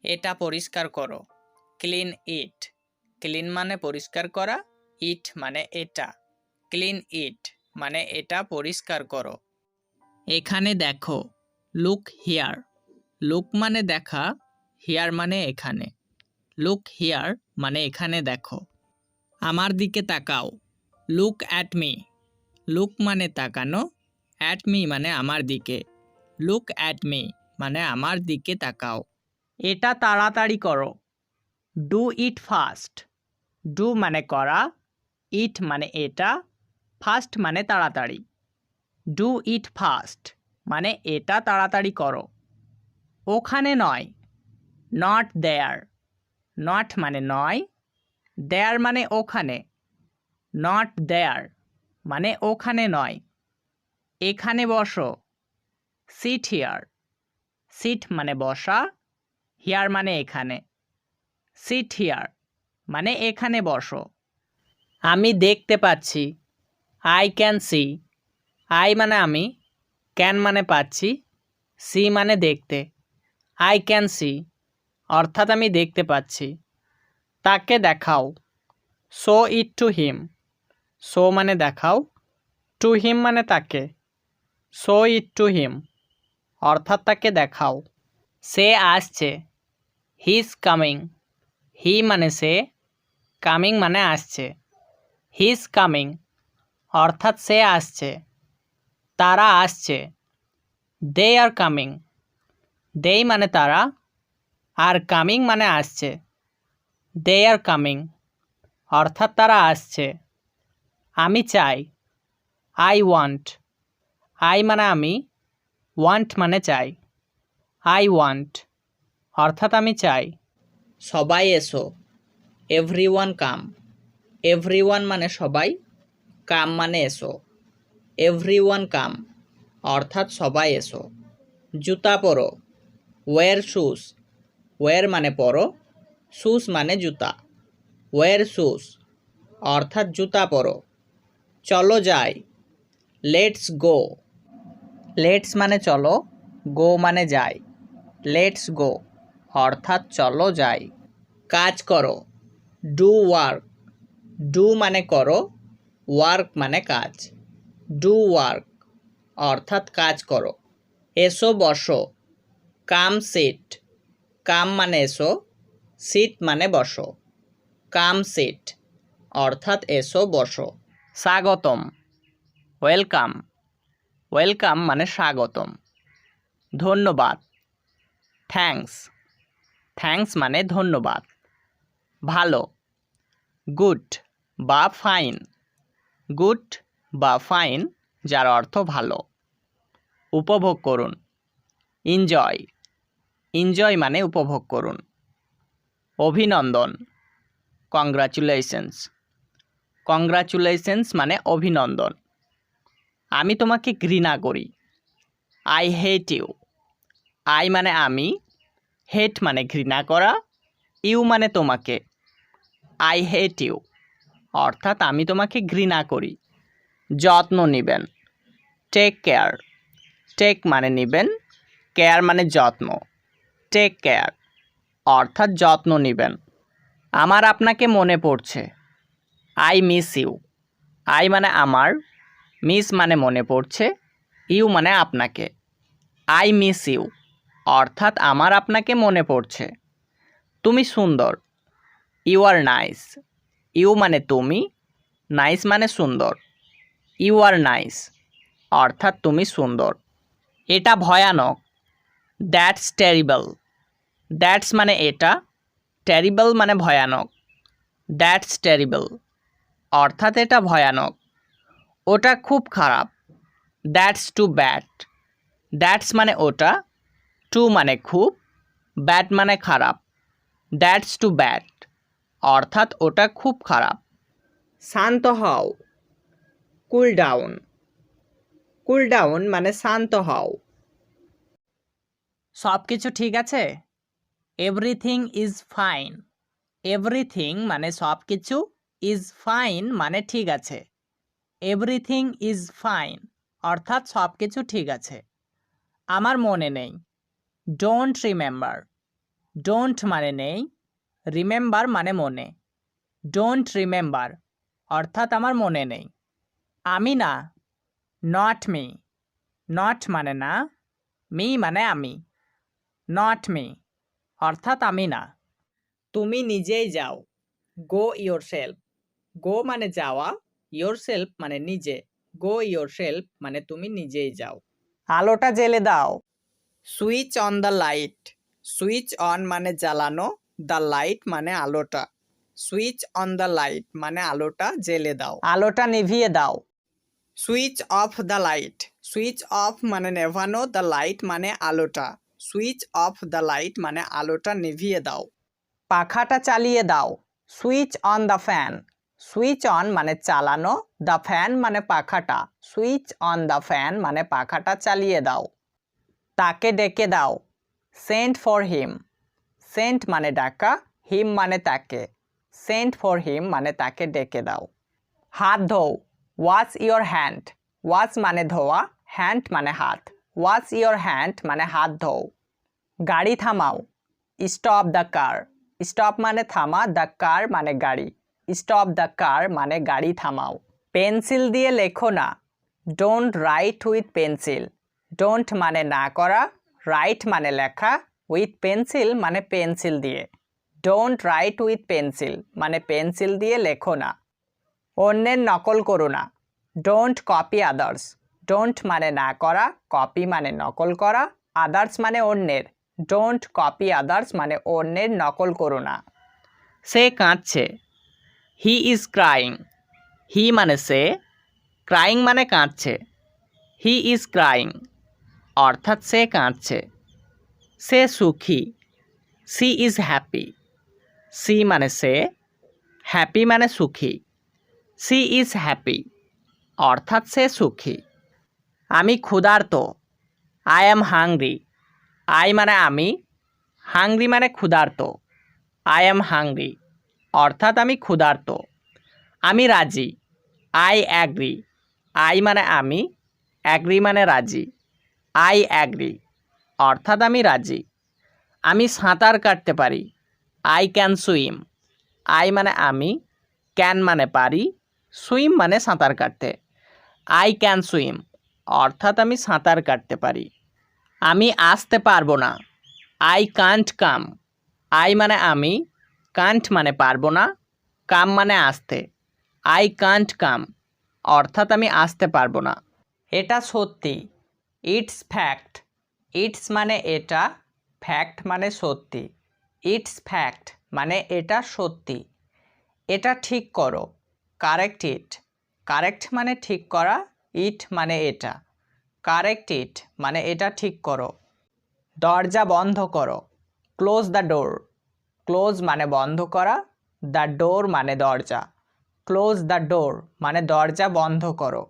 এটা পরিষ্কার করো। Clean it. ক্লিন মানে পরিষ্কার করা, ইট মানে এটা। ক্লিন ইট মানে এটা পরিষ্কার করো। এখানে দেখো। Look here. লুক মানে দেখা, হিয়ার মানে এখানে। লুক হিয়ার মানে এখানে দেখো। আমার দিকে তাকাও। Look at me. লুক মানে তাকানো, অ্যাট মি মানে আমার দিকে। লুক অ্যাট মি মানে আমার দিকে তাকাও। এটা তাড়াতাড়ি করো। Do it fast. ডু মানে করা, ইট মানে এটা, ফাস্ট মানে তাড়াতাড়ি। ডু ইট ফাস্ট মানে এটা তাড়াতাড়ি করো। ওখানে নয়, নট দেয়ার। নট মানে নয়, দেয়ার মানে ওখানে। নট দেয়ার মানে ওখানে নয়। এখানে বসো। Sit here. সিট মানে বসা, হিয়ার মানে এখানে। সিট হিয়ার মানে এখানে বসো। আমি দেখতে পাচ্ছি। I can see. আই মানে আমি, ক্যান মানে পাচ্ছি, সি মানে দেখতে। আই ক্যান সি অর্থাৎ আমি দেখতে পাচ্ছি। তাকে দেখাও। Show it to him. Show মানে দেখাও, টু হিম মানে তাকে। শো ইট টু হিম অর্থাৎ তাকে দেখাও। সে আসছে। He is coming. হি মানে সে, কামিং মানে আসছে। হি ইজ কামিং অর্থাৎ সে আসছে। তারা আসছে। দে আর কামিং। দেই মানে তারা, আর কামিং মানে আসছে। দে আর কামিং অর্থাৎ তারা আসছে। আমি চাই। I want. আই মানে আমি, ওয়ান্ট মানে চাই। আই ওয়ান্ট অর্থাৎ আমি চাই। সবাই এসো। এভরিওয়ান কাম। এভরিওয়ান মানে সবাই, কাম মানে এসো। এভরিওয়ান কাম অর্থাৎ সবাই এসো। জুতা পরো। Wire shoes. ওয়্যার মানে পরো, শুজ মানে জুতা। ওয়্যার শুজ অর্থাৎ জুতা পরো। চলো যাই। Let's go. লেটস মানে চলো, গো মানে যাই। লেটস গো অর্থাৎ চলো যাই। কাজ করো। Do work. ডু মানে করো, ওয়ার্ক মানে কাজ। ডু ওয়ার্ক অর্থাৎ কাজ করো। এসো বসো। কাম সিট। কাম মানে এসো, সিট মানে বসো। কাম সিট অর্থাৎ এসো বসো। স্বাগতম। ওয়েলকাম। ওয়েলকাম মানে স্বাগতম। ধন্যবাদ। থ্যাঙ্কস। থ্যাঙ্কস মানে ধন্যবাদ। ভালো। গুড বা ফাইন। গুড বা ফাইন যার অর্থ ভালো। উপভোগ করুন। এনজয়। এনজয় মানে উপভোগ করুন। অভিনন্দন। কংগ্রাচুলেশনস। কংগ্রাচুলেশনস মানে অভিনন্দন। আমি তোমাকে ঘৃণা করি। I hate you. আই মানে আমি, হেট মানে ঘৃণা করা, ইউ মানে তোমাকে। আই হেট ইউ অর্থাৎ আমি তোমাকে ঘৃণা করি। যত্ন নেবেন। Take care. টেক মানে নেবেন, কেয়ার মানে যত্ন। টেক কেয়ার অর্থাৎ যত্ন নেবেন। আমার আপনাকে মনে পড়ছে। I miss you. আই মানে আমার, মিস মানে মনে পড়ছে, ইউ মানে আপনাকে। আই মিস ইউ অর্থাৎ আমার আপনাকে মনে পড়ছে। তুমি সুন্দর। You R nice. ইউ মানে তুমি, নাইস মানে সুন্দর। ইউ আর নাইস অর্থাৎ তুমি সুন্দর। এটা ভয়ানক। That's terrible. দ্যাটস মানে এটা, টেরিবল মানে ভয়ানক। দ্যাটস টেরিবল অর্থাৎ এটা ভয়ানক। ওটা খুব খারাপ। That's too bad. দ্যাটস মানে ওটা, টু মানে খুব, ব্যাড মানে খারাপ। দ্যাটস টু ব্যাড অর্থাৎ ওটা খুব খারাপ। শান্ত হও। Cool down. কুল ডাউন মানে শান্ত হও। সব কিছু ঠিক আছে। Everything is fine. এভরিথিং মানে সব কিছু, ইজ ফাইন মানে ঠিক আছে। এভরিথিং ইজ ফাইন অর্থাৎ সব কিছু ঠিক আছে। আমার মনে নেই। Don't remember. ডোন্ট মানে নেই, রিমেম্বার মানে মনে। ডোন্ট রিমেম্বার অর্থাৎ আমার মনে নেই। আমি না, নট মি। নট মানে না, মি মানে আমি। নট মি অর্থাৎ আমি না। তুমি নিজেই যাও, গো ইয়োর সেলফ। গো মানে যাওয়া, ইয়োর সেলফ মানে নিজে। গো ইয়োর সেলফ মানে তুমি নিজেই যাও। আলোটা জ্বেলে দাও, switch on the light. Switch on মানে জ্বালানো, দ্য লাইট মানে আলোটা। সুইচ অন দ্য লাইট মানে আলোটা জ্বেলে দাও, আলোটা নিভিয়ে দাও। Switch off the light. Switch off মানে নেভানো, দ্য লাইট মানে আলোটা। সুইচ অফ দ্য লাইট মানে আলোটা নিভিয়ে দাও। পাখাটা চালিয়ে দাও, switch on the fan. Switch on মানে চালানো, দ্য ফ্যান মানে পাখাটা। সুইচ অন দ্য ফ্যান মানে পাখাটা চালিয়ে দাও। তাকে ডেকে দাও, সেন্ড ফর হিম। সেন্ট মানে ডাকা, হিম মানে তাকে। সেন্ড ফর হিম মানে তাকে ডেকে দাও। হাত ধোও, ওয়াশ ইয়োর হ্যান্ড। ওয়াশ মানে ধোয়া, হ্যান্ড মানে হাত। ওয়াশ ইয়োর হ্যান্ড মানে হাত ধোও। গাড়ি থামাও, স্টপ দ্য কার। স্টপ মানে থামা, দ্য কার মানে গাড়ি। স্টপ দ্য কার মানে গাড়ি থামাও। পেন্সিল দিয়ে লেখো না, don't write with pencil. Don't মানে না করা, রাইট মানে লেখা, উইথ পেন্সিল মানে পেন্সিল দিয়ে। ডোন্ট রাইট উইথ পেন্সিল মানে পেন্সিল দিয়ে লেখো না। অন্যের নকল করো না, ডোন্ট কপি আদার্স। ডোন্ট মানে না করা, কপি মানে নকল করা, আদার্স মানে অন্যের। ডোন্ট কপি আদার্স মানে অন্যের নকল করো না। সে কাঁদছে, হি ইজ ক্রাইং। হি মানে সে, ক্রাইং মানে কাঁদছে। হি ইজ ক্রাইং অর্থাৎ সে কাঁদছে। সে সুখী, সি ইজ হ্যাপি। সি মানে সে, হ্যাপি মানে সুখী। সি ইজ হ্যাপি অর্থাৎ সে সুখী। আমি ক্ষুধার্ত, আই অ্যাম হাংরি। আই মানে আমি, হাংরি মানে ক্ষুধার্ত। আই অ্যাম হাংরি অর্থাৎ আমি ক্ষুধার্ত। আমি রাজি, আই অ্যাগ্রি। আই মানে আমি, অ্যাগ্রি মানে রাজি। আই অ্যাগ্রি অর্থাৎ আমি রাজি। আমি সাঁতার কাটতে পারি, আই ক্যান সুইম। আই মানে আমি, ক্যান মানে পারি, সুইম মানে সাঁতার কাটতে। আই ক্যান সুইম অর্থাৎ আমি সাঁতার কাটতে পারি। আমি আসতে পারবো না, আই কান্ট কাম। আই মানে আমি, কান্ট মানে পারবো না, কাম মানে আসতে। আই কান্ট কাম অর্থাৎ আমি আসতে পারবো না। এটা সত্যি, ইটস ফ্যাক্ট। ইটস মানে এটা, ফ্যাক্ট মানে সত্যি। ইটস ফ্যাক্ট মানে এটা সত্যি। এটা ঠিক করো, কারেক্ট ইট। কারেক্ট মানে ঠিক করা, ইট মানে এটা। কারেক্ট ইট মানে এটা ঠিক করো। দরজা বন্ধ করো, ক্লোজ দ্য ডোর। ক্লোজ মানে বন্ধ করা, দ্য ডোর মানে দরজা। ক্লোজ দ্য ডোর মানে দরজা বন্ধ করো।